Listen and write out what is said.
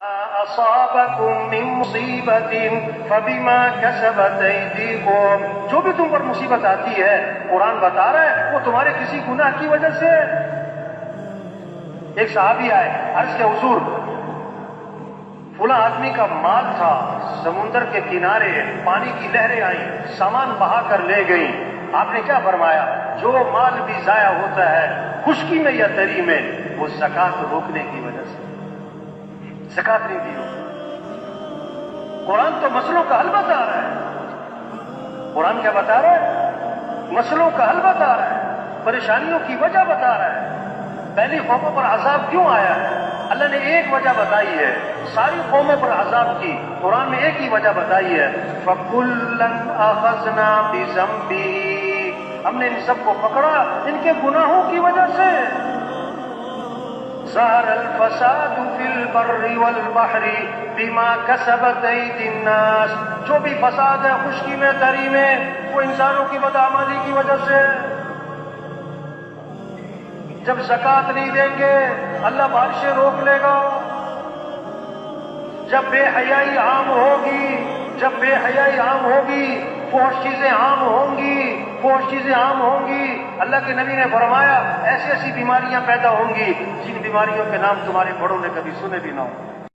اصابکم من مصیبت فبما کسبت ایدیکم، جو بھی تم پر مصیبت آتی ہے قرآن بتا رہا ہے وہ تمہارے کسی گناہ کی وجہ سے۔ ایک صحابی آئے، عرض کے حضور فلاں آدمی کا مال تھا، سمندر کے کنارے پانی کی لہریں آئیں، سامان بہا کر لے گئیں، آپ نے کیا فرمایا؟ جو مال بھی ضائع ہوتا ہے خشکی میں یا تری میں وہ زکوٰۃ روکنے کی وجہ سے، زکوٰۃ نہیں دی ہو۔ قرآن تو مسئلوں کا حل بتا رہا ہے، قرآن کیا بتا رہا ہے؟ مسئلوں کا حل بتا رہا ہے، پریشانیوں کی وجہ بتا رہا ہے۔ پہلی قوموں پر عذاب کیوں آیا ہے؟ اللہ نے ایک وجہ بتائی ہے، ساری قوموں پر عذاب کی قرآن میں ایک ہی وجہ بتائی ہے، فَكُلًّا أَخَذْنَا بِذَنبِهِ، ہم نے ان سب کو پکڑا ان کے گناہوں کی وجہ سے۔ ظَهَرَ الْفَسَادُ فِي الْبَرِّ وَالْبَحْرِ بِمَا كَسَبَتْ أَيْدِي النَّاسِ، جو بھی فساد ہے خشکی میں تری میں وہ انسانوں کی بدعملی کی وجہ سے۔ جب زکوٰۃ نہیں دیں گے اللہ بارشیں روک لے گا، جب بے حیائی عام ہوگی، جب بے حیائی عام ہوگی فحش چیزیں عام ہوں گی، فحش چیزیں عام ہوں گی، اللہ کے نبی نے فرمایا ایسی ایسی بیماریاں پیدا ہوں گی جن بیماریوں کے نام تمہارے بڑوں نے کبھی سنے بھی نہ ہوں۔